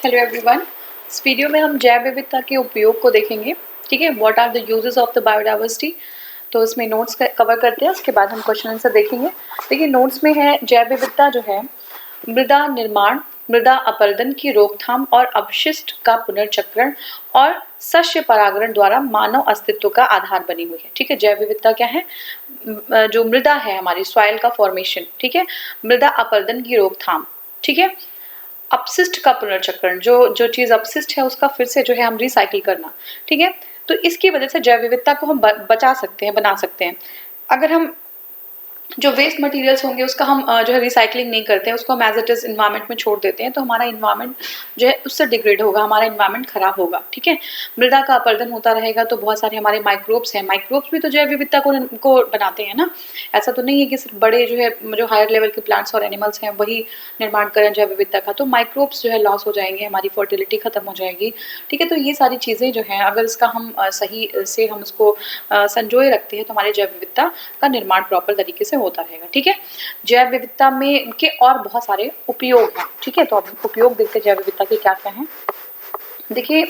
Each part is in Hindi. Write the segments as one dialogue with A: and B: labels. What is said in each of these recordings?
A: Hello everyone. इस वीडियो में हम जैव विविधता के उपयोग को देखेंगे। ठीक है, what are the uses of the biodiversity. तो इसमें नोट्स कवर करते हैं, उसके बाद हम क्वेश्चन आंसर देखेंगे। देखिए नोट्स में है जैव विविधता जो है मृदा निर्माण, मृदा अपरदन की रोकथाम और अवशिष्ट का पुनर्चक्रण और सस्य परागण द्वारा मानव अस्तित्व का आधार बनी हुई है। ठीक है, जैव विविधता क्या है? जो मृदा है हमारी सॉइल का फॉर्मेशन, ठीक है, मृदा अपरदन की रोकथाम, ठीक है, अपशिष्ट का पुनर्चक्रण, जो चीज अपशिष्ट है उसका फिर से जो है हम रिसाइकिल करना। ठीक है, तो इसकी वजह से जैव विविधता को हम बचा सकते हैं, बना सकते हैं। अगर हम जो वेस्ट मटेरियल्स होंगे उसका हम जो है रिसाइकलिंग नहीं करते हैं, उसको हम एज इट इज इन्वायरमेंट में छोड़ देते हैं, तो हमारा इन्वायरमेंट जो है उससे डिग्रेड होगा, हमारा इन्वायरमेंट खराब होगा। ठीक है, मृदा का अपरदन होता रहेगा तो बहुत सारे हमारे माइक्रोब्स हैं, माइक्रोब्स भी तो जैव विविधता को बनाते हैं ना। ऐसा तो नहीं है कि सिर्फ बड़े जो है जो हायर लेवल के प्लांट्स और एनिमल्स हैं वही निर्माण करें जैव विविधता का, तो माइक्रोब्स जो है लॉस हो जाएंगे, हमारी फर्टिलिटी खत्म हो जाएगी। ठीक है, तो ये सारी चीज़ें जो हैं अगर इसका हम सही से हम उसको संजोए रखते हैं तो हमारे जैव विविधता का निर्माण प्रॉपर तरीके से होता रहेगा। ठीक है, जैव विविधता में के और बहुत सारे उपयोग हैं। ठीक है, तो अब उपयोग देखते हैं जैव विविधता के क्या क्या हैं। देखिए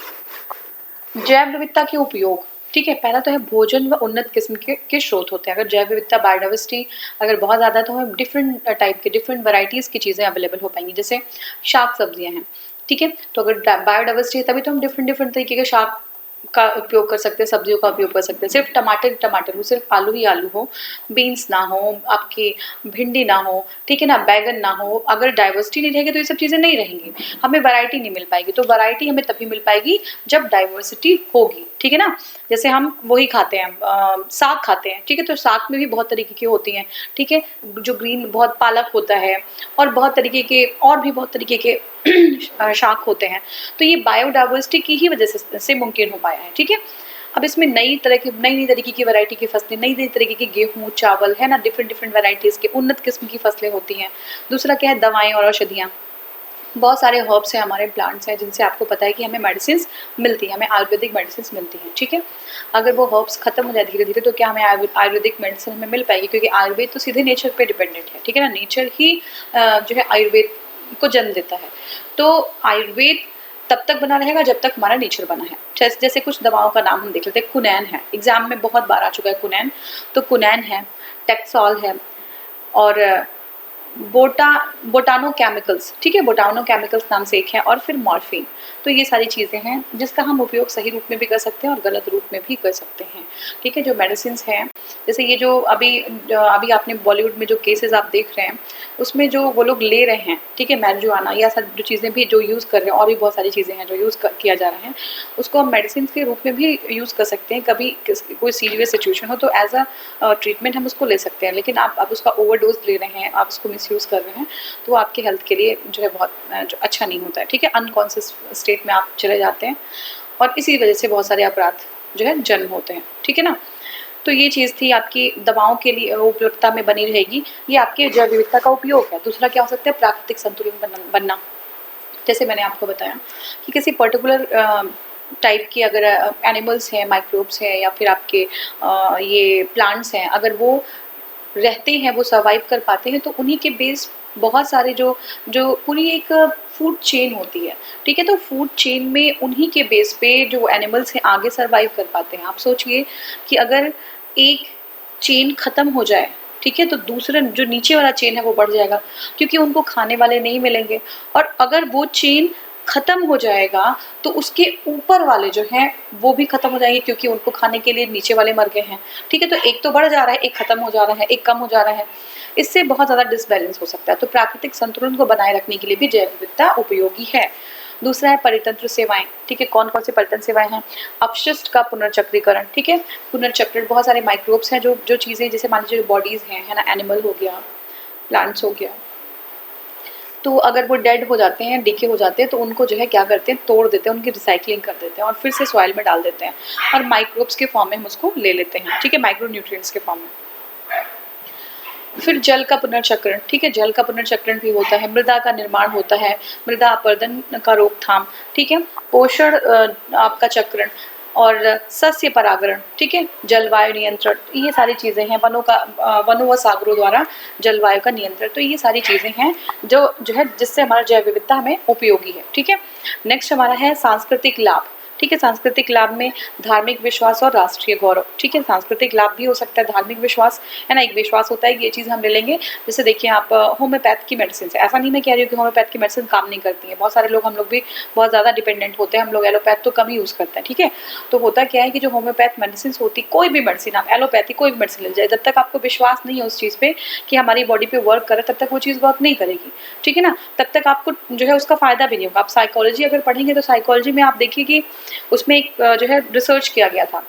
A: जैव विविधता के उपयोग, ठीक है, पहला तो है भोजन व उन्नत किस्म के स्रोत होते हैं। अगर जैव विविधता बायोडाइवर्सिटी अगर बहुत ज़्यादा है तो हमें डिफरेंट टाइप के डिफरेंट वैरायटीज़ की चीज़ें अवेलेबल हो पाएंगी, जैसे शाक सब्जियां हैं। ठीक है, तो अगर बायोडाइवर्सिटी है तभी तो हम डिफरेंट तरीके के शाक का उपयोग कर सकते हैं, सब्जियों का उपयोग कर सकते हैं। सिर्फ टमाटर हो, सिर्फ आलू ही आलू हो, बीन्स ना हो, आपकी भिंडी ना हो, ठीक है ना, बैगन ना हो। अगर डाइवर्सिटी नहीं रहेगी तो ये सब चीज़ें नहीं रहेंगी, हमें वैरायटी नहीं मिल पाएगी। तो वैरायटी हमें तभी मिल पाएगी जब डाइवर्सिटी होगी। ठीक है ना, जैसे हम वही खाते हैं, साग खाते हैं। ठीक है, तो साग में भी बहुत तरीके की होती हैं। ठीक है, जो ग्रीन बहुत पालक होता है और बहुत तरीके के और भी बहुत तरीके के शाक होते हैं। तो ये बायोडाइवर्सिटी की ही वजह से मुमकिन हो पाया है। ठीक है, अब इसमें नई तरीके की वैरायटी की फसलें, नई तरीके की गेहूं चावल है ना, डिफरेंट वैरायटीज़ के उन्नत किस्म की फसलें होती हैं। दूसरा क्या है, दवाएं और औषधियाँ। बहुत सारे हर्ब्स हैं, हमारे प्लांट्स हैं जिनसे आपको पता है कि हमें मेडिसिन मिलती है, हमें आयुर्वेदिक मेडिसिन मिलती हैं। ठीक है, अगर वो हर्ब्स खत्म हो जाए धीरे धीरे तो क्या हमें आयुर्वेदिक मेडिसिन हमें मिल पाएगी? क्योंकि आयुर्वेद तो सीधे नेचर पे डिपेंडेंट है। ठीक है ना, नेचर ही जो है आयुर्वेद को जन्म देता है। तो आयुर्वेद तब तक बना रहेगा जब तक हमारा नेचर बना है। जैसे कुछ दवाओं का नाम हम देख लेते हैं। कुनैन है, एग्जाम में बहुत बार आ चुका है कुनैन। तो कुनैन है, टेक्सॉल है और बोटानो केमिकल्स। ठीक है, बोटानो केमिकल्स नाम से एक है, और फिर मॉर्फिन। तो ये सारी चीज़ें हैं जिसका हम उपयोग सही रूप में भी कर सकते हैं और गलत रूप में भी कर सकते हैं। ठीक है, जो मेडिसिन हैं, जैसे ये जो अभी आपने बॉलीवुड में जो केसेस आप देख रहे हैं उसमें जो वो लोग ले रहे हैं, ठीक है, मैरिजुआना या सब जो चीज़ें भी जो यूज़ कर रहे हैं, और भी बहुत सारी चीज़ें हैं जो किया जा रहा है, उसको हम मेडिसिन के रूप में भी यूज़ कर सकते हैं। कभी कोई सीरियस सिचुएशन हो तो एज अ ट्रीटमेंट हम उसको ले सकते हैं। लेकिन आप उसका ओवरडोज ले रहे हैं, आप उसको मिसयूज़ कर रहे हैं, तो आपके हेल्थ के लिए जो है बहुत जो अच्छा नहीं होता है। ठीक है, अनकॉन्शियस स्टेट में आप चले जाते हैं और इसी वजह से बहुत सारे अपराध जो है जन्म होते हैं। ठीक है ना, तो ये चीज़ थी आपकी दवाओं के लिए उपयोगिता में बनी रहेगी। ये आपके जैव विविधता का उपयोग है। दूसरा क्या हो सकता है, प्राकृतिक संतुलन बनना। जैसे मैंने आपको बताया कि किसी पर्टिकुलर टाइप की अगर एनिमल्स हैं, माइक्रोब्स हैं, या फिर आपके ये प्लांट्स हैं, अगर वो रहते हैं, वो सर्वाइव कर पाते हैं, तो उन्हीं के बेस बहुत सारे जो पूरी एक फूड चेन होती है। ठीक है, तो फूड चेन में उन्हीं के बेस पे जो एनिमल्स हैं आगे सर्वाइव कर पाते हैं। आप सोचिए कि अगर एक चेन खत्म हो जाए, ठीक है, तो दूसरा जो नीचे वाला चेन है वो बढ़ जाएगा, क्योंकि उनको खाने वाले नहीं मिलेंगे। और अगर वो चेन खत्म हो जाएगा तो उसके ऊपर वाले जो हैं वो भी खत्म हो जाएंगे, क्योंकि उनको खाने के लिए नीचे वाले मर गए हैं। ठीक है, तो एक तो बढ़ जा रहा है, एक खत्म हो जा रहा है, एक कम हो जा रहा है। इससे बहुत ज़्यादा डिसबैलेंस हो सकता है। तो प्राकृतिक संतुलन को बनाए रखने के लिए भी जैव विविधता उपयोगी है। दूसरा है परितंत्र सेवाएं। ठीक है, कौन कौन सी परितंत्र सेवाएं हैं? अपशिष्ट का पुनर्चक्रीकरण। ठीक है, पुनर्चक्रण, बहुत सारे माइक्रोब्स हैं जो चीज़ें, जैसे मान लीजिए बॉडीज़ हैं, है ना, एनिमल हो गया, प्लांट्स हो गया, तो अगर वो डेड हो जाते हैं, डिके हो जाते हैं, तो उनको जो है क्या करते हैं, तोड़ देते हैं, उनकी रिसाइकलिंग कर देते हैं और फिर से सॉइल में डाल देते हैं और माइक्रोब्स के फॉर्म में हम उसको ले लेते हैं। ठीक है, माइक्रो न्यूट्रिएंट्स के फॉर्म में। फिर जल का पुनर्चक्रण। ठीक है, जल का पुनर्चक्रण भी होता है, मृदा का निर्माण होता है, मृदा अपरदन का रोकथाम। ठीक है, पोषण आपका चक्रण, और सस्य परागण, ठीक है, जलवायु नियंत्रण, ये सारी चीज़ें हैं। वनों व सागरों द्वारा जलवायु का नियंत्रण, तो ये सारी चीज़ें हैं जो है जिससे हमारा जैव विविधता हमें उपयोगी है, ठीक है। नेक्स्ट हमारा है सांस्कृतिक लाभ, ठीक है। सांस्कृतिक लाभ में धार्मिक विश्वास और राष्ट्रीय गौरव, ठीक है। सांस्कृतिक लाभ भी हो सकता है, धार्मिक विश्वास है ना, एक विश्वास होता है कि ये चीज़ हम ले लेंगे। जैसे देखिए आप होम्योपैथ की मेडिसिन से, ऐसा नहीं मैं कह रही हूँ कि होम्योपैथ की मेडिसिन काम नहीं करती है, बहुत सारे लोग, हम लोग भी बहुत ज़्यादा डिपेंडेंट होते हैं, हम लोग एलोपैथ तो कम ही यूज़ करते हैं, ठीक है। तो होता क्या है कि जो होम्योपैथ मेडिसिन होती, कोई भी मेडिसिन, आप एलोपैथी कोई भी मेडिसिन ले जाए, जब तक आपको विश्वास नहीं है उस चीज़ पे कि हमारी बॉडी पे वर्क करे, तब तक वो चीज़ वर्क नहीं करेगी, ठीक है ना। तब तक आपको जो है उसका फायदा भी नहीं होगा। आप साइकोलॉजी अगर पढ़ेंगे तो साइकोलॉजी में आप देखिए कि उसमें एक जो है रिसर्च किया गया था।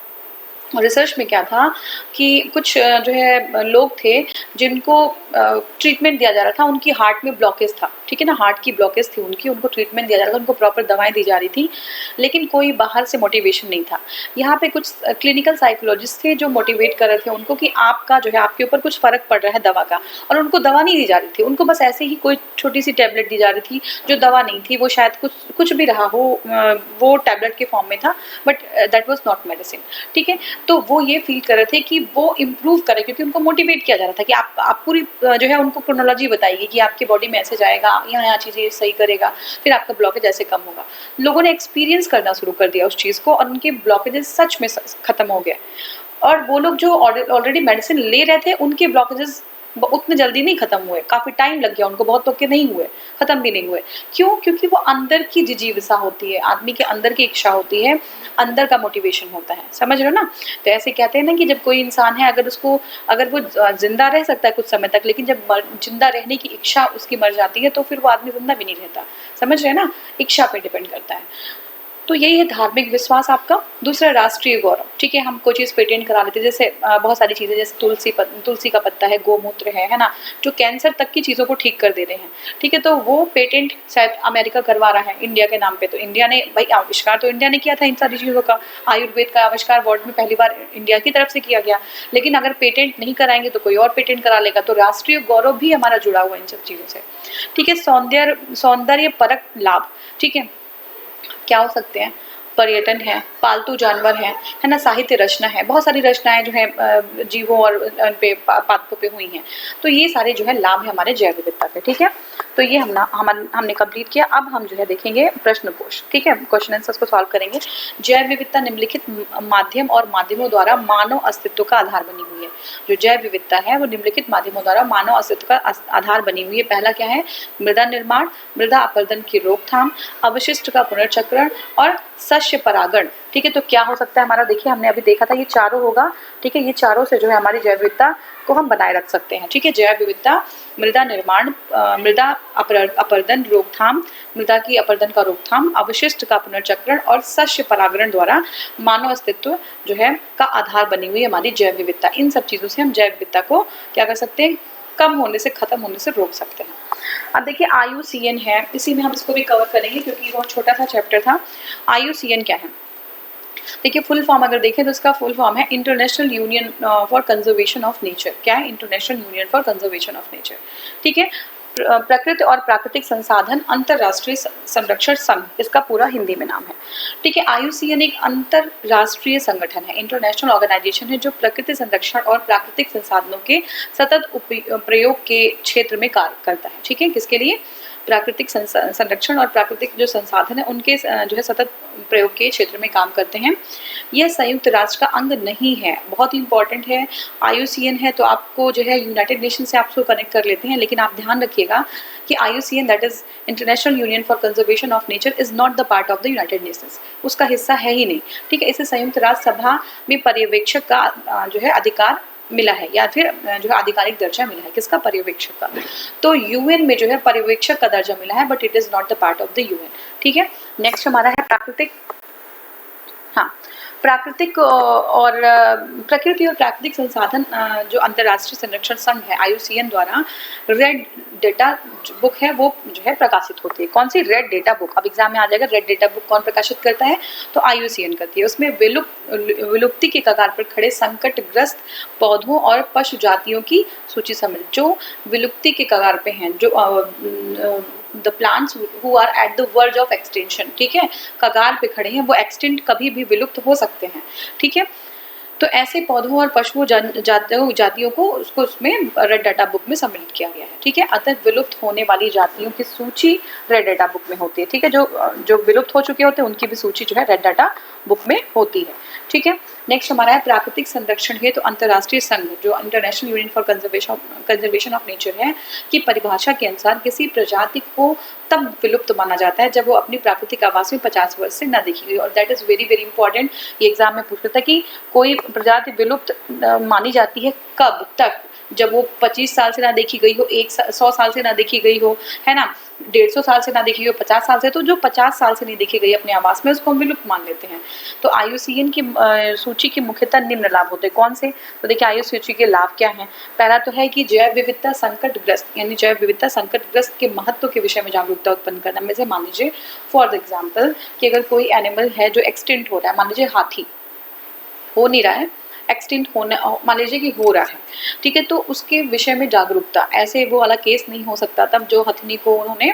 A: रिसर्च में क्या था कि कुछ जो है लोग थे जिनको ट्रीटमेंट दिया जा रहा था, उनकी हार्ट में ब्लॉकेज था, ठीक है ना, हार्ट की ब्लॉकेज थी उनकी, उनको ट्रीटमेंट दिया जा रहा था, उनको प्रॉपर दवाएं दी जा रही थी, लेकिन कोई बाहर से मोटिवेशन नहीं था। यहाँ पे कुछ क्लिनिकल साइकोलॉजिस्ट थे जो मोटिवेट कर रहे थे उनको कि आपका जो है आपके ऊपर कुछ फ़र्क पड़ रहा है दवा का, और उनको दवा नहीं दी जा रही थी, उनको बस ऐसे ही कोई छोटी सी टैबलेट दी जा रही थी जो दवा नहीं थी, वो शायद कुछ भी रहा हो, वो टैबलेट के फॉर्म में था, but that was not medicine, ठीक है। तो वो ये फील कर रहे थे कि वो इम्प्रूव करे, क्योंकि उनको मोटिवेट किया जा रहा था कि आप पूरी जो है उनको क्रोनोलॉजी बताइए कि आपकी बॉडी में ऐसे जाएगा, यहाँ चीज़ें सही करेगा, फिर आपका ब्लॉकेज ऐसे कम होगा। लोगों ने एक्सपीरियंस करना शुरू कर दिया उस चीज़ को, और उनके ब्लॉकेजेस सच में खत्म हो गए। और वो लोग जो ऑलरेडी मेडिसिन ले रहे थे, उनके ब्लॉकेजेस उतने जल्दी नहीं खत्म हुए, काफ़ी टाइम लग गया उनको, बहुत लोग के नहीं हुए, खत्म भी नहीं हुए। क्यों? क्योंकि वो अंदर की जिजीविसा होती है, आदमी के अंदर की इच्छा होती है, अंदर का मोटिवेशन होता है, समझ रहे हो ना। तो ऐसे कहते हैं ना कि जब कोई इंसान है, अगर वो जिंदा रह सकता है कुछ समय तक, लेकिन जब जिंदा रहने की इच्छा उसकी मर जाती है तो फिर वो आदमी जिंदा भी नहीं रहता, समझ रहे हैं ना, इच्छा पे डिपेंड करता है। तो यही है धार्मिक विश्वास आपका। दूसरा राष्ट्रीय गौरव, ठीक है, हम कोई चीज़ पेटेंट करा लेते हैं, जैसे बहुत सारी चीज़ें, जैसे तुलसी का पत्ता है, गोमूत्र है ना, जो कैंसर तक की चीज़ों को ठीक कर दे रहे हैं, ठीक है। तो वो पेटेंट शायद अमेरिका करवा रहा है इंडिया के नाम पे, तो इंडिया ने भाई आविष्कार तो इंडिया ने किया था इन सारी चीज़ों का, आयुर्वेद का आविष्कार वर्ल्ड में पहली बार इंडिया की तरफ से किया गया, लेकिन अगर पेटेंट नहीं कराएंगे तो कोई और पेटेंट करा लेगा, तो राष्ट्रीय गौरव भी हमारा जुड़ा हुआ है इन सब चीज़ों से, ठीक है। सौंदर्य परक लाभ, ठीक है, क्या हो सकते हैं, पर्यटन है, पालतू जानवर है ना, साहित्य रचना है, बहुत सारी रचनाएं जो है जीवों और पादपों पे हुई हैं। तो ये सारे जो है लाभ है हमारे जैव विविधता के, ठीक है। तो ये हमने कंप्लीट किया। अब हम जो है देखेंगे प्रश्न कोश, ठीक है, क्वेश्चन आंसर्स को सॉल्व करेंगे। जैव विविधता निम्नलिखित माध्यम और माध्यमों द्वारा मानव अस्तित्व का आधार बनी हुई है। जो जैव विविधता है वो निम्नलिखित माध्यमों द्वारा मानव अस्तित्व का आधार बनी हुई है। पहला क्या है, मृदा निर्माण, मृदा अपरदन की रोकथाम, अवशिष्ट का पुनर्चक्रण और सस्य परागण, ठीक है। तो क्या हो सकता है हमारा, देखिए हमने अभी देखा था ये चारों होगा, ठीक है। ये चारों से जो है हमारी जैव विविधता को हम बनाए रख सकते हैं, ठीक है। जैव विविधता, मृदा निर्माण, मृदा अपरदन रोकथाम, मृदा की अपरदन का रोकथाम, अवशिष्ट का पुनर्चक्रण और सस्य परागण द्वारा मानव अस्तित्व जो है का आधार बनी हुई हमारी जैव विविधता। इन सब चीज़ों से हम जैव विविधता को क्या कर सकते हैं, कम होने से, खत्म होने से रोक सकते हैं। अब देखिए IUCN है, इसी में हम इसको भी कवर करेंगे क्योंकि बहुत छोटा सा चैप्टर था। IUCN क्या है, देखिए फुल फॉर्म अगर देखें तो इसका फुल फॉर्म है international union for conservation of nature. क्या है, international union for conservation of nature, ठीक है। प्रकृति और प्राकृतिक संसाधन अंतरराष्ट्रीय संरक्षण संघ, इसका पूरा हिंदी में नाम है, ठीक है। IUCN एक अंतरराष्ट्रीय संगठन है, इंटरनेशनल ऑर्गेनाइजेशन है जो प्रकृति संरक्षण और प्राकृतिक संसाधनों के सतत प्रयोग के क्षेत्र में कार्य करता है, ठीक है। किसके लिए, प्राकृतिक संरक्षण और प्राकृतिक जो संसाधन है उनके जो है सतत प्रयोग के क्षेत्र में काम करते हैं। यह संयुक्त राष्ट्र का अंग नहीं है, बहुत ही इंपॉर्टेंट है। IUCN है तो आपको जो है यूनाइटेड नेशन से आपको कनेक्ट कर लेते हैं, लेकिन आप ध्यान रखिएगा कि IUCN that is international union for conservation of nature is not the part of the United Nations, उसका हिस्सा है ही नहीं, ठीक है। इसे संयुक्त राष्ट्र सभा में पर्यवेक्षक का जो है अधिकार मिला है, या फिर जो है आधिकारिक दर्जा मिला है, किसका, पर्यवेक्षक का। तो UN में जो है पर्यवेक्षक का दर्जा मिला है, but it is not the part of the UN, ठीक है। नेक्स्ट हमारा है प्राकृतिक, हाँ, प्राकृतिक और प्रकृति और प्राकृतिक संसाधन जो अंतर्राष्ट्रीय संरक्षण संघ है IUCN द्वारा रेड डेटा बुक है वो जो है प्रकाशित होती है। कौन सी, रेड डेटा बुक। अब एग्जाम में आ जाएगा रेड डेटा बुक कौन प्रकाशित करता है, तो IUCN करती है। उसमें विलुप्ति के कगार पर खड़े संकटग्रस्त पौधों और पशु जातियों की सूची सम्मिलित, जो विलुप्ति के कगार पे हैं, जो the plants who are at the verge of extension, ठीक है, कगार पे खड़े हैं, वो एक्सटिंक्ट कभी भी विलुप्त हो सकते हैं, ठीक है। तो ऐसे पौधों और पशुओं जातियों को उसको उसमें रेड डाटा बुक में सम्मिलित किया गया है, ठीक है। अतः विलुप्त होने वाली जातियों की सूची रेड डाटा बुक में होती है, ठीक है। जो विलुप्त हो चुके होते हैं उनकी भी सूची जो है रेड डाटा बुक में होती है, ठीक है। नेक्स्ट हमारा है प्राकृतिक संरक्षण हेतु तो अंतर्राष्ट्रीय संघ जो international union for conservation of nature है की परिभाषा के अनुसार किसी प्रजाति को तब विलुप्त माना जाता है जब वो अपनी प्राकृतिक आवास में 50 वर्ष से न देखी गई। और that is very very important, ये एग्जाम में पूछता था कि कोई प्रजाति विलुप्त मानी जाती है कब तक, जब वो 25 साल से ना देखी गई हो, 100 साल से ना देखी गई हो, है ना, 150 साल से ना देखी गई हो, 50 साल से, तो जो 50 साल से नहीं देखी गई अपने आवास में उसको हम विलुप्त मान लेते हैं। तो IUCN की सूची के मुख्यतः निम्न लाभ होते हैं। कौन से? तो देखिए आयु सूची के लाभ क्या हैं। पहला तो है कि जैव विविधता संकटग्रस्त, यानी जैव विविधता संकटग्रस्त के महत्व के विषय में जागरूकता उत्पन्न करना। में से मान लीजिए फॉर एग्जाम्पल कि अगर कोई एनिमल है जो एक्सटिंक्ट हो रहा है, मान लीजिए हाथी हो नहीं रहा है, एक्सटिंक्ट होने मान लीजिए कि हो रहा है, ठीक है, तो उसके विषय में जागरूकता, ऐसे वो वाला केस नहीं हो सकता तब जो हथनी को उन्होंने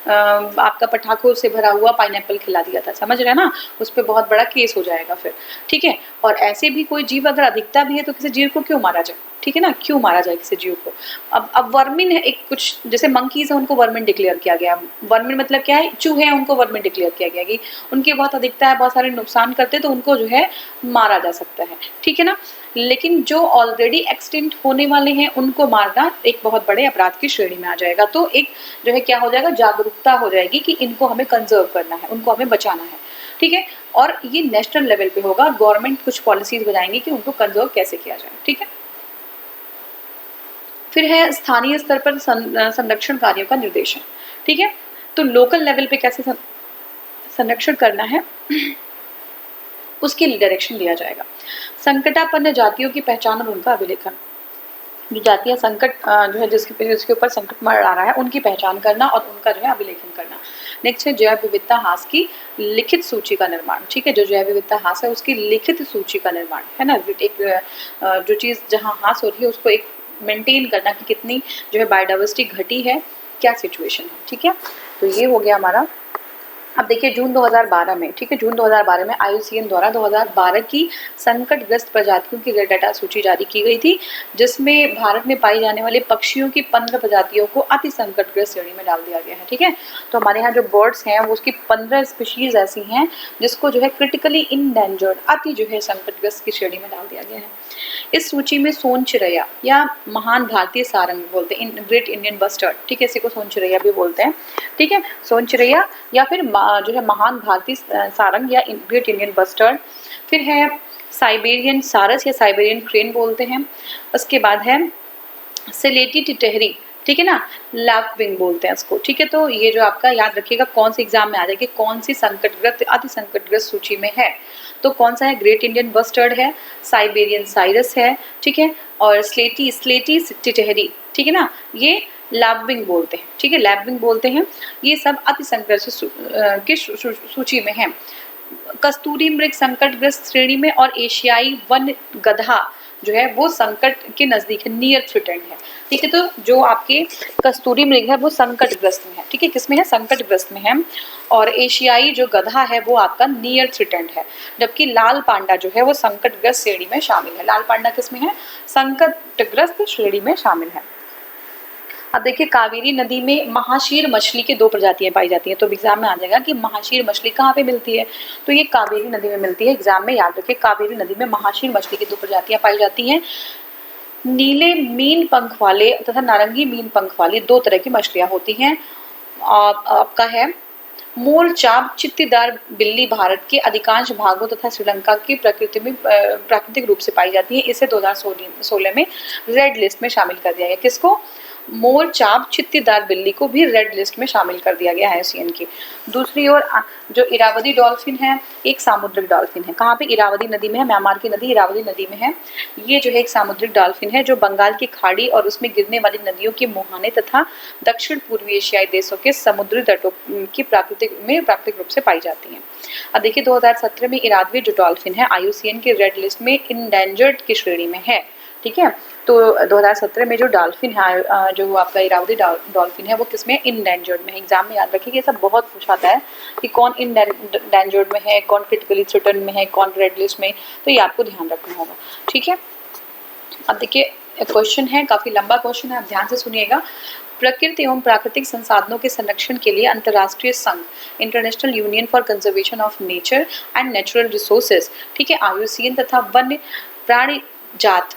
A: आपका पटाखों से भरा हुआ पाइनएप्पल खिला दिया था, समझ रहे हैं ना, उस पर बहुत बड़ा केस हो जाएगा फिर, ठीक है। और ऐसे भी कोई जीव अगर अधिकता भी है तो किसी जीव को क्यों मारा जाए, ठीक है ना, क्यों मारा जाए किसी जीव को। अब वर्मिन है, एक कुछ जैसे मंकीज है उनको वर्मिन डिक्लेयर किया गया। वर्मिन मतलब क्या है, चूहे हैं उनको वर्मिन डिक्लेयर किया गया कि उनकी बहुत अधिकता है, बहुत सारे नुकसान करते हैं, तो उनको जो है मारा जा सकता है, ठीक है ना। लेकिन जो ऑलरेडी एक्सटिंक्ट होने वाले हैं उनको मारना एक बहुत बड़े अपराध की श्रेणी में आ जाएगा। तो एक जो है क्या हो जाएगा, जागरूकता हो जाएगी कि इनको हमें कंजर्व करना है, उनको हमें बचाना है, ठीक है। और ये नेशनल लेवल पे होगा, गवर्नमेंट कुछ पॉलिसीज बनाएंगी कि उनको कंजर्व कैसे किया जाए, ठीक है। फिर है स्थानीय स्तर पर संरक्षण कार्यों का निर्देशन, ठीक है। तो लोकल लेवल पे कैसे संरक्षण करना है उसके लिए डायरेक्शन दिया जाएगा। संकटापन्न जातियों की पहचान और उनका अभिलेखन, जो जातियां संकट जो है जिसके ऊपर संकट मर आ रहा है उनकी पहचान करना और उनका जो है अभिलेखन करना। नेक्स्ट है जैव विविधता ह्रास की लिखित सूची का निर्माण, ठीक है। जो जैव विविधता ह्रास है उसकी लिखित सूची का निर्माण, है ना, एक जो चीज़ जहाँ ह्रास हो रही है उसको एक मेंटेन करना कि कितनी जो है बायोडाइवर्सिटी घटी है, क्या सिचुएशन है, ठीक है। तो ये हो गया हमारा। अब देखिए जून 2012 में, ठीक है, जून 2012 में IUCN द्वारा 2012 की संकटग्रस्त प्रजातियों की रेड डाटा सूची जारी की गई थी, जिसमें भारत में पाई जाने वाले पक्षियों की 15 प्रजातियों को अति संकटग्रस्त श्रेणी में डाल दिया गया है, ठीक है। तो हमारे यहाँ जो बर्ड्स हैं वो उसकी 15 स्पीशीज ऐसी हैं जिसको जो है क्रिटिकली इंडेंजर्ड, अति जो है संकटग्रस्त की श्रेणी में डाल दिया गया है। इस सूची में सोन चिरैया या महान भारतीय सारंग बोलते हैं, ग्रेट इंडियन बस्टर्ड, ठीक है, इसी को सोन चिरैया भी बोलते हैं, ठीक है, सोन चिरैया या फिर जो है महान भारतीय सारंग या ग्रेट इंडियन बस्टर्ड। फिर है साइबेरियन सारस या साइबेरियन क्रेन बोलते हैं। उसके बाद है सिलेटी टिटहरी, ठीक है ना, लैपविंग बोलते हैं इसको, ठीक है। तो ये जो आपका याद रखिएगा कौन से एग्जाम में आ जाएगी, कौन सी संकटग्रस्त अति संकटग्रस्त सूची में है, तो कौन सा है, ग्रेट इंडियन बस्टर्ड है, साइबेरियन साइरस है, ठीक है, और स्लेटी टिटहरी, ठीक है ना, ये लैपविंग बोलते हैं, ठीक है, लैपविंग बोलते हैं। ये सब अति संकटग्रस्त की सूची में है। कस्तूरी मृग संकटग्रस्त श्रेणी में और एशियाई वन गधा जो है वो संकट के नजदीक है, नियर थ्रेटेंड है, ठीक है। तो जो आपके कस्तूरी मृग है वो संकटग्रस्त में है, ठीक है, किसमें है, संकटग्रस्त में है। और एशियाई जो गधा है वो आपका नियर थ्रेटेंड है, जबकि लाल पांडा जो है वो संकटग्रस्त श्रेणी में शामिल है। लाल पांडा किसमें है, संकटग्रस्त श्रेणी में शामिल है। अब देखिए कावेरी नदी में महाशीर मछली की 2 प्रजातियां पाई जाती हैं, तो एग्जाम में आ जाएगा कि महाशीर मछली कहाँ पे मिलती है, तो ये कावेरी नदी में मिलती है। एग्जाम में याद रखिए कावेरी नदी में महाशीर मछली की 2 प्रजातियां पाई जाती हैं। नीले मीन पंख वाले तथा नारंगी मीन पंख वाली 2 तरह की मछलियां होती हैं। आपका है मोर चाप चित्तीदार बिल्ली भारत के अधिकांश भागों तथा श्रीलंका की प्रकृति में प्राकृतिक रूप से पाई जाती है। इसे 2016 में रेड लिस्ट में शामिल कर दिया गया। किसको, मोर चाप चित्तीदार बिल्ली को भी रेड लिस्ट में शामिल कर दिया गया है IUCN की। दूसरी ओर जो इरावदी डॉल्फिन है एक सामुद्रिक डॉल्फिन है, कहाँ पे, इरावदी नदी में है, म्यांमार की नदी इरावदी नदी में है। ये जो है एक सामुद्रिक डॉल्फिन है जो बंगाल की खाड़ी और उसमें गिरने वाली नदियों के मुहाने तथा दक्षिण पूर्वी एशियाई देशों के समुद्री तटों की प्राकृतिक रूप से पाई जाती है। अब देखिए 2017 में इरावदी जो डॉल्फिन है IUCN की रेड लिस्ट में इंडेंजर्ड की श्रेणी में है, ठीक है। तो 2017 में जो डॉल्फिन है, जो आपका इरावदी डॉल्फिन है, वो किस में इंडेंजर्ड में है। एग्जाम में याद रखिए, ये सब बहुत पूछा आता है कि कौन इंडेंजर्ड में है, कौन क्रिटिकली थ्रेटन में है, कौन रेड लिस्ट में, तो ये आपको ध्यान रखना होगा, ठीक है। अब देखिए क्वेश्चन है, काफी लंबा क्वेश्चन है, आप ध्यान से सुनिएगा। प्रकृति एवं प्राकृतिक संसाधनों के संरक्षण के लिए अंतर्राष्ट्रीय संघ, international union for conservation of nature and natural resources, ठीक है, IUCN तथा वन्य प्राणी जात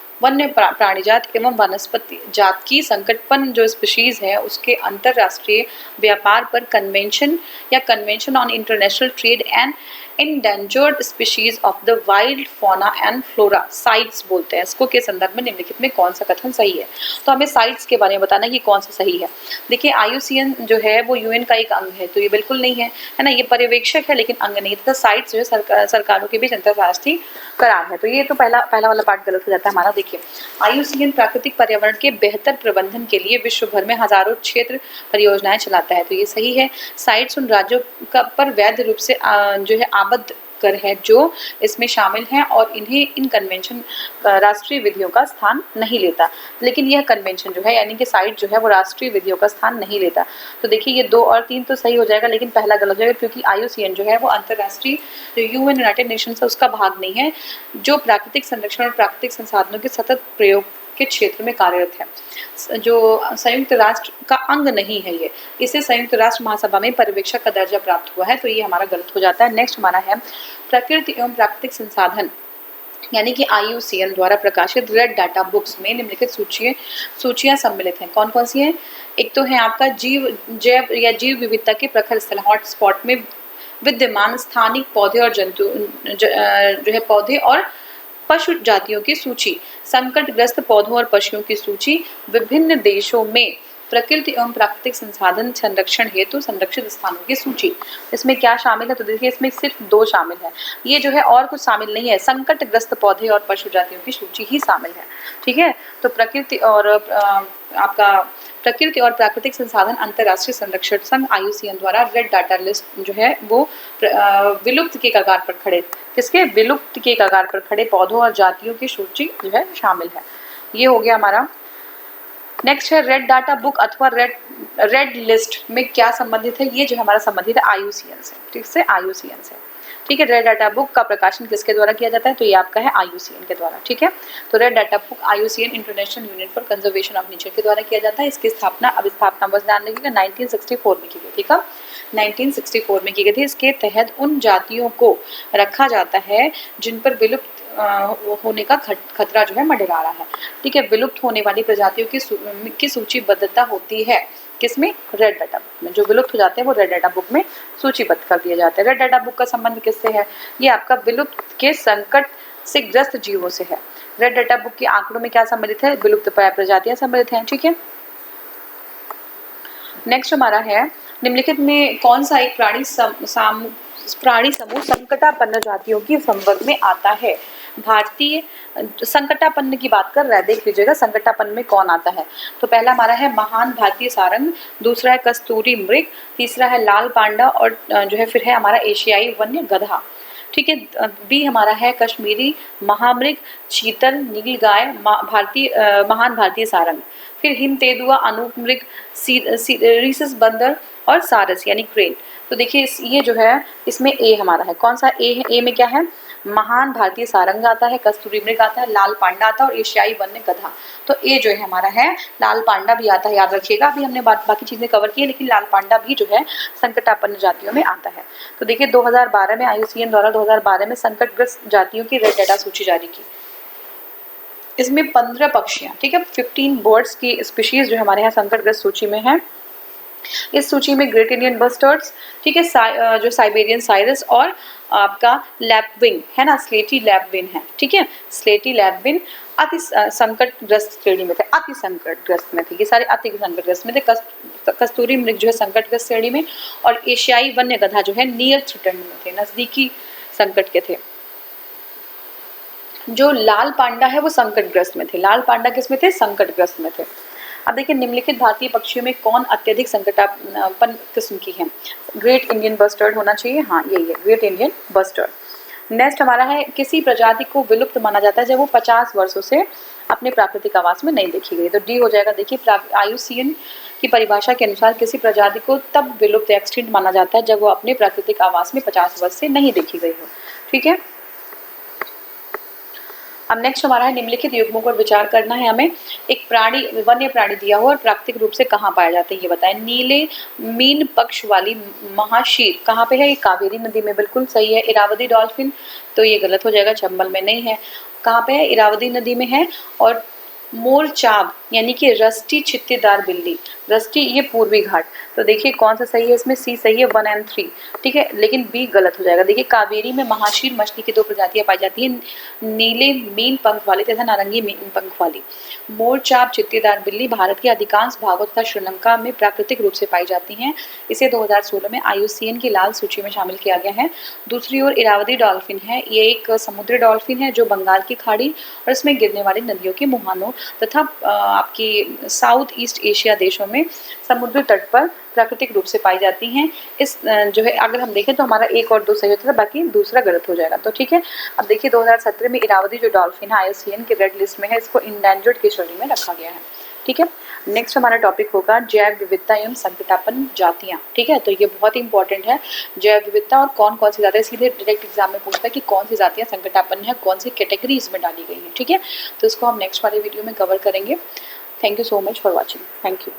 A: एवं वनस्पति जात की संकटपन्न जो स्पीशीज है उसके अंतरराष्ट्रीय व्यापार पर कन्वेंशन या convention on international trade and endangered species of the wild fauna and flora, sites बोलते हैं इसको, के संदर्भ में निम्नलिखित में कौन सा कथन सही है। तो हमें साइट्स के बारे में बताना है कि कौन सा सही है। देखिए IUCN जो है वो UN का एक अंग है, तो ये बिल्कुल नहीं है ना, ये पर्यवेक्षक है लेकिन अंग नहीं। तथा साइट्स जो है सरकारों के बीच अंतरराष्ट्रीय करार है, तो ये तो पहला वाला पार्ट गलत हो जाता है हमारा। देखिए IUCN प्राकृतिक पर्यावरण के बेहतर प्रबंधन के लिए विश्व भर में हजारों क्षेत्र परियोजनाएं चलाता है, तो ये सही है। साइट्स उन राज्यों का पर वैध रूप से जो है आबद्ध कर है जो इसमें शामिल हैं और इन्हें इन कन्वेंशन राष्ट्रीय विधियों का स्थान नहीं लेता। लेकिन यह कन्वेंशन जो है यानी कि साइट जो है वो राष्ट्रीय विधियों का स्थान नहीं लेता। तो देखिए ये 2 और 3 तो सही हो जाएगा, लेकिन पहला गलत हो जाएगा क्योंकि IUCN जो है वो अंतर्राष्ट्रीय जो यूनाइटेड नेशंस है उसका भाग नहीं है, जो प्राकृतिक संरक्षण और प्राकृतिक संसाधनों के सतत प्रयोग के क्षेत्र में कार्यरत है। जो संयुक्त राष्ट्र का अंग नहीं है ये, इसे संयुक्त राष्ट्र महासभा में पर्यवेक्षक का दर्जा प्राप्त हुआ है, तो ये हमारा गलत हो जाता है। नेक्स्ट हमारा है प्रकृति एवं प्राकृतिक संसाधन यानी कि IUCN द्वारा प्रकाशित रेड डाटा बुक्स में निम्नलिखित सूचियां सम्मिलित हैं। कौन कौन सी हैं? एक तो है आपका जैव या जीव विविधता के प्रखर स्थल, हॉटस्पॉट में विद्यमान स्थानिक पौधे और जंतु जो है पौधे और पशु जातियों की सूची, संकटग्रस्त पौधों और पशुओं की सूची, विभिन्न देशों में प्रकृति एवं प्राकृतिक संसाधन संरक्षण हेतु संरक्षित स्थानों की सूची। इसमें क्या शामिल है? तो देखिए इसमें सिर्फ 2 शामिल है, ये जो है और कुछ शामिल नहीं है, संकटग्रस्त पौधे और पशु जातियों की सूची ही शामिल है, ठीक है। तो प्रकृति और प्राकृतिक संसाधन अंतर्राष्ट्रीय संरक्षण संघ IUCN द्वारा रेड डाटा लिस्ट जो है वो विलुप्त के कगार पर खड़े, किसके? विलुप्त के कगार पर खड़े पौधों और जातियों की सूची जो है शामिल है। ये हो गया हमारा। नेक्स्ट है रेड डाटा बुक अथवा रेड लिस्ट में क्या संबंधित है? ये जो हमारा संबंधित है IUCN से, ठीक से, IUCN से, ठीक है। रेड डाटा बुक का प्रकाशन किसके द्वारा किया जाता है? तो ये आपका है IUCN के द्वारा, ठीक है। तो red data book IUCN international union for conservation of nature के द्वारा किया जाता है। इसकी स्थापना बस ध्यान रखिएगा 1964 में की गई थी। कब? 1964 में की गई थी। इसके तहत उन जातियों को रखा जाता है जिन पर विलुप्त होने का खतरा जो है मंडरा रहा है, ठीक है। विलुप्त होने वाली प्रजातियों की सूचीबद्धता होती है किसमें? रेड डाटा बुक में। जो विलुप्त हो जाते हैं वो रेड डाटा बुक में सूचीबद्ध कर दिए जाते हैं। रेड डाटा बुक का संबंध किससे है? ये आपका विलुप्त के संकट से ग्रस्त जीवों से है। रेड डाटा बुक के आंकड़ों में क्या सम्मिलित है? विलुप्त प्रजातियां सम्मिलित हैं, ठीक है। नेक्स्ट हमारा है निम्नलिखित में कौन सा एक प्राणी समूह संकटापन्न जातियों की संवर्ग में आता है? भारतीय संकटापन्न की बात कर रहा है, देख लीजिएगा संकटापन्न में कौन आता है। तो पहला हमारा है महान भारतीय सारंग, दूसरा है कस्तूरी मृग, तीसरा है लाल पांडा और जो है फिर है हमारा एशियाई वन्य गधा, ठीक है। बी हमारा है कश्मीरी महामृग, चीतल, नीलगाय, महान भारतीय सारंग, फिर हिम तेंदुआ, अनूप मृग, रीसस बंदर और सारस यानी क्रेन। तो देखिए ये जो है इसमें ए हमारा है, कौन सा ए है? ए में क्या है? महान भारतीय सारंग आता है, कस्तूरी मृग आता है, लाल पांडा आता है और एशियाई वन्य गधा। तो ए जो है हमारा है, लाल पांडा भी आता है, याद रखिएगा। अभी हमने बाकी चीजें कवर की है लेकिन लाल पांडा भी जो है संकटापन्न जातियों में आता है। तो देखिए 2012 में IUCN द्वारा 2012 में संकटग्रस्त जातियों की रेड डाटा सूची जारी की। इसमें 15 पक्षियां, ठीक है, 15 बर्ड्स की स्पीशीज जो हमारे यहाँ संकटग्रस्त सूची में है। इस सूची में ग्रेट इंडियन बस्टर्ड्स, ठीक है, जो साइबेरियन साइरस और आपका लैपविंग है ना, स्लेटी लैपविन है, ठीक है। स्लेटी लैपविन अति संकटग्रस्त श्रेणी में थे, अति संकटग्रस्त में थे, ये सारे अति संकटग्रस्त में थे। कस्तूरी मृग जो है संकटग्रस्त श्रेणी में और एशियाई वन्य गधा जो है नियर थ्रेटन्ड में थे, नजदीकी संकट के थे। जो लाल पांडा है वो संकटग्रस्त में थे। लाल पांडा किस में थे? संकटग्रस्त में थे। अब देखिए निम्नलिखित भारतीय पक्षियों में कौन अत्यधिक संकटापन्न किस्म की है? ग्रेट इंडियन बस्टर्ड होना चाहिए, हाँ यही है ग्रेट इंडियन बस्टर्ड। नेक्स्ट हमारा है किसी प्रजाति को विलुप्त माना जाता है जब वो 50 वर्षों से अपने प्राकृतिक आवास में नहीं देखी गई। तो डी हो जाएगा। देखिए IUCN की परिभाषा के अनुसार किसी प्रजाति को तब विलुप्त एक्सटिंक्ट माना जाता है जब वो अपने प्राकृतिक आवास में 50 वर्ष से नहीं देखी गई हो। ठीक है। अब नेक्स्ट हमारा है निम्नलिखित युग्मों पर विचार करना है हमें। एक प्राणी, वन्य प्राणी दिया हुआ और प्राकृतिक रूप से कहाँ पाया जाता है ये बताएं। नीले मीन पक्ष वाली महाशीर कहाँ पे है? ये कावेरी नदी में, बिल्कुल सही है। इरावदी डॉल्फिन तो ये गलत हो जाएगा, चंबल में नहीं है। कहाँ पे है? इरावदी नदी में है। और मोरचाब यानी कि रस्टी छित्तेदार बिल्ली, रस्टी ये पूर्वी घाट। तो देखिए कौन सा सही है इसमें? सी सही है, 1 और 3। ठीक है, लेकिन बी गलत हो जाएगा। देखिए कावेरी में महाशीर मछली की 2 प्रजातियां पाई जाती हैं, नीले मीन पंख वाली तथा नारंगी मीन पंख वाली। मोरचाब छित्तेदार बिल्ली भारत के अधिकांश भागों तथा श्रीलंका में प्राकृतिक रूप से पाई जाती हैं। इसे 2016 में IUCN की लाल सूची में शामिल किया गया है। दूसरी ओर इरावदी डॉल्फिन है, ये एक समुद्री डॉल्फिन है जो बंगाल की खाड़ी और इसमें गिरने वाली नदियों के मुहानों तथा आपकी साउथ ईस्ट एशिया देशों में समुद्री तट पर प्राकृतिक रूप से पाई जाती हैं। इस जो है अगर हम देखें तो हमारा 1 और 2 सही होता था, बाकी दूसरा गलत हो जाएगा। तो ठीक है। अब देखिए 2017 में इरावदी जो डॉल्फिन है IUCN के रेड लिस्ट में है, इसको इंडेंजर्ड की श्रेणी में रखा गया है। ठीक है। नेक्स्ट हमारा टॉपिक होगा जैव विविधता एवं संकटापन्न जातियां। ठीक है, तो ये बहुत ही इंपॉर्टेंट है। जैव विविधता और कौन कौन सी जातियां, सीधे डायरेक्ट एग्जाम में पूछता है कि कौन सी जातियां संकटापन्न है, कौन सी कैटेगरी इसमें डाली गई है। ठीक है, तो इसको हम नेक्स्ट वाले वीडियो में कवर करेंगे। Thank you so much for watching. Thank you.